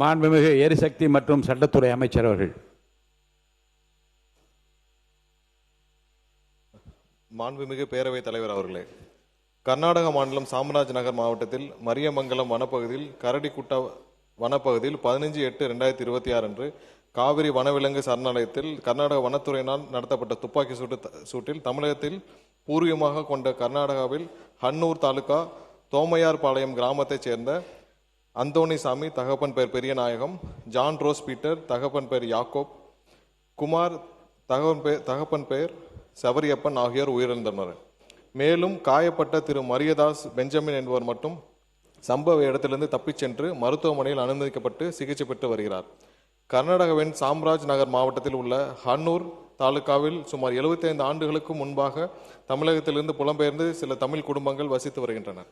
மாண்புமிகு எரிசக்தி மற்றும் சட்டத்துறை அமைச்சர் அவர்கள். மாண்புமிகு பேரவைத் தலைவர் அவர்களே, கர்நாடக மாநிலம் சாம்ராஜ் நகர் மாவட்டத்தில் மரியமங்கலம் வனப்பகுதியில் கரடிக்குட்டா வனப்பகுதியில் 15/8/2026 அன்று காவிரி வனவிலங்கு சரணாலயத்தில் கர்நாடக வனத்துறையினால் நடத்தப்பட்ட துப்பாக்கி சூட்டில் தமிழகத்தில் பூர்வீகமாக கொண்ட கர்நாடகாவில் ஹன்னூர் தாலுகா தோமையார்பாளையம் கிராமத்தைச் சேர்ந்த அந்தோணிசாமி தகப்பன் பெயர் பெரியநாயகம், ஜான் ரோஸ் பீட்டர் தகப்பன் பெயர் யாக்கோப், குமார் தகப்பன் பெயர் சபரியப்பன் ஆகியோர் உயிரிழந்தனர். மேலும் காயப்பட்ட திரு மரியதாஸ் பெஞ்சமின் என்பவர் மட்டும் சம்பவ இடத்திலிருந்து தப்பிச் சென்று மருத்துவமனையில் அனுமதிக்கப்பட்டு சிகிச்சை பெற்று வருகிறார். கர்நாடகாவின் சாம்ராஜ் நகர் மாவட்டத்தில் உள்ள ஹன்னூர் தாலுகாவில் சுமார் 75 ஆண்டுகளுக்கு முன்பாக தமிழகத்திலிருந்து புலம்பெயர்ந்து சில தமிழ் குடும்பங்கள் வசித்து வருகின்றன.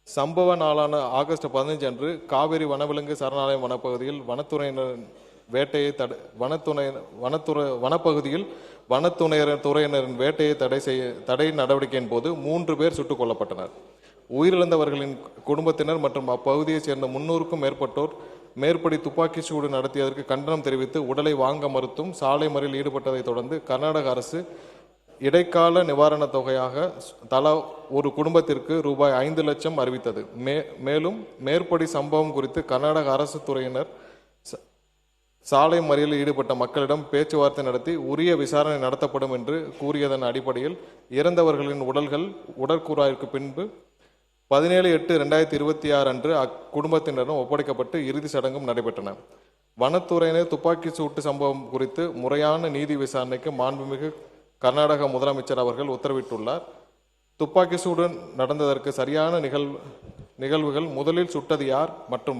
சம்பவ நாளான ஆகஸ்ட் 15 அன்று காவிரி வனவிலங்கு சரணாலயம் வனப்பகுதியில் வனத்துறையினரின் வேட்டையை தடை நடவடிக்கையின் போது 3 பேர் சுட்டுக் கொல்லப்பட்டனர். உயிரிழந்தவர்களின் குடும்பத்தினர் மற்றும் அப்பகுதியைச் சேர்ந்த 300க்கும் மேற்பட்டோர் மேற்படி துப்பாக்கி சூடு நடத்தியதற்கு கண்டனம் தெரிவித்து உடலை வாங்க மறுத்தும் சாலை மறியலில் ஈடுபட்டதை தொடர்ந்து கர்நாடக அரசு இடைக்கால நிவாரணத் தொகையாக தலா ஒரு குடும்பத்திற்கு ரூபாய் 5 லட்சம் அறிவித்தது. மேலும் மேற்படி சம்பவம் குறித்து கர்நாடக அரசு துறையினர் சாலை மறியலில் ஈடுபட்ட மக்களிடம் பேச்சுவார்த்தை நடத்தி உரிய விசாரணை நடத்தப்படும் என்று கூறியதன் அடிப்படையில் இறந்தவர்களின் உடல்கள் உடற்கூறாய்வுக்கு பின்பு 17/8/2026 அன்று அக்குடும்பத்தினரிடம் ஒப்படைக்கப்பட்டு இறுதி சடங்கும் நடைபெற்றன. வனத்துறையினர் துப்பாக்கி சூட்டு சம்பவம் குறித்து முறையான நீதி விசாரணைக்கு மாண்புமிகு கர்நாடக முதலமைச்சர் அவர்கள் உத்தரவிட்டுள்ளார். துப்பாக்கி சூடு நடந்ததற்கு சரியான நிகழ்வுகள், முதலில் சுட்டது யார் மற்றும்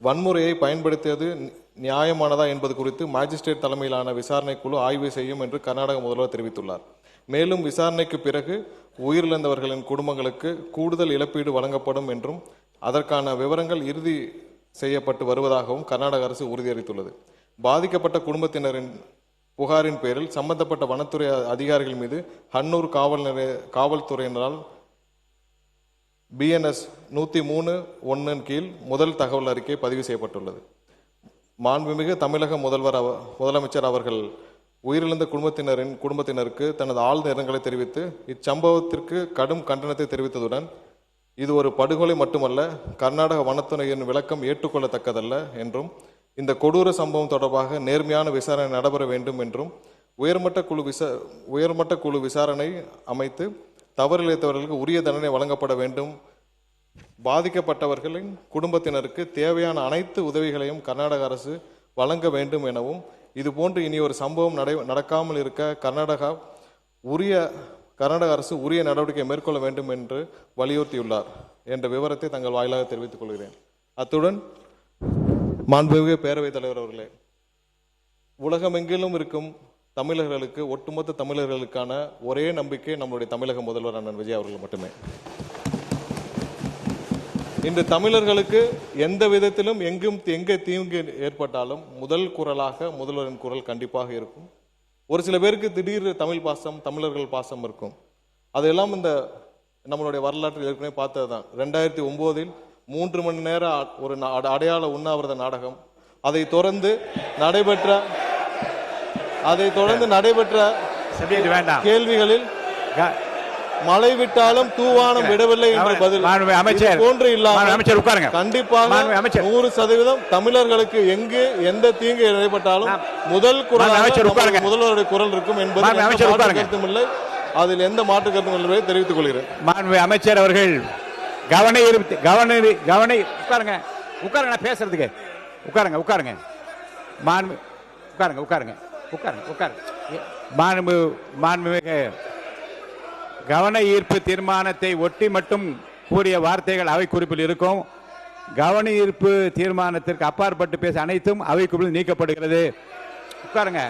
வன்முறையை பயன்படுத்தியது நியாயமானதா என்பது குறித்து மாஜிஸ்ட்ரேட் தலைமையிலான விசாரணை குழு ஆய்வு செய்யும் என்று கர்நாடக முதல்வர் தெரிவித்துள்ளார். மேலும் விசாரணைக்கு பிறகு உயிரிழந்தவர்களின் குடும்பங்களுக்கு கூடுதல் இழப்பீடு வழங்கப்படும் என்றும் அதற்கான விவரங்கள் இறுதி செய்யப்பட்டு வருவதாகவும் கர்நாடக அரசு உறுதியளித்துள்ளது. பாதிக்கப்பட்ட குடும்பத்தினரின் புகாரின் பேரில் சம்பந்தப்பட்ட வனத்துறை அதிகாரிகள் மீது ஹன்னூர் காவல்துறையினரால் BNS 103(1) கீழ் முதல் தகவல் அறிக்கை பதிவு செய்யப்பட்டுள்ளது. மாண்புமிகு தமிழக முதலமைச்சர் அவர்கள் உயிரிழந்த குடும்பத்தினருக்கு தனது ஆழ்ந்த இரங்கலை தெரிவித்து இச்சம்பவத்திற்கு கடும் கண்டனத்தை தெரிவித்ததுடன் இது ஒரு படுகொலை மட்டுமல்ல, கர்நாடக வனத்துறையின் விளக்கம் ஏற்றுக்கொள்ளத்தக்கதல்ல என்றும் இந்த கொடூர சம்பவம் தொடர்பாக நேர்மையான விசாரணை நடைபெற வேண்டும் என்றும் உயர்மட்ட குழு விசாரணை அமைத்து தவறிழைத்தவர்களுக்கு உரிய தண்டனை வழங்கப்பட வேண்டும். பாதிக்கப்பட்டவர்களின் குடும்பத்தினருக்கு தேவையான அனைத்து உதவிகளையும் கர்நாடக அரசு வழங்க வேண்டும் எனவும் இதுபோன்று இனி ஒரு சம்பவம் நடக்காமல் இருக்க கர்நாடக அரசு உரிய நடவடிக்கை மேற்கொள்ள வேண்டும் என்று வலியுறுத்தியுள்ளார் என்ற விவரத்தை தங்கள் வாயிலாக தெரிவித்துக் கொள்கிறேன். அத்துடன் மாண்புமிகு பேரவைத் தலைவர் அவர்களே, உலகமெங்கிலும் இருக்கும் தமிழர்களுக்கு, ஒட்டுமொத்த தமிழர்களுக்கான ஒரே நம்பிக்கை நம்முடைய தமிழக முதல்வர் அண்ணன் விஜய் அவர்கள் மட்டுமே. இன்று தமிழர்களுக்கு எந்த விதத்திலும் எங்கே தீங்கு ஏற்பட்டாலும் முதல் குரலாக முதல்வரின் குரல் கண்டிப்பாக இருக்கும். ஒரு சில பேருக்கு திடீர் தமிழ் பாசம், தமிழர்கள் பாசம் இருக்கும். அதெல்லாம் இந்த நம்மளுடைய வரலாற்றில் ஏற்கனவே பார்த்தது தான். 2009 3 மணி நேரம் ஒரு அடையாள உண்ணாவிரத நாடகம், அதை தொடர்ந்து நடைபெற்ற கேள்விகளில் மழை விட்டாலும் தூவானம் விடவில்லை என்ற பதில் போன்று இல்லாமல் கண்டிப்பாக 100% தமிழர்களுக்கு எங்கு எந்த தீங்கு ஏற்பட்டாலும் முதல் குரல் முதல்வருடைய குரல் இருக்கும் என்பது கருத்துமில்லை. அதில் எந்த மாற்று கருத்தும் இல்லை தெரிவித்துக் கொள்கிறேன். மாண்புமிகு அமைச்சர் அவர்கள் உட்காருங்க, பேசுறதுக்கு உட்காருங்க. மாண்புமிகு கவன ஈர்ப்பு தீர்மானத்தை ஒட்டி மட்டும் கூறிய வார்த்தைகள் அவை குறிப்பில் இருக்கும். கவன ஈர்ப்பு தீர்மானத்திற்கு அப்பாற்பட்டு பேச அனைத்தும் அவை குறிப்பில் நீக்கப்படுகிறது. உட்காருங்க.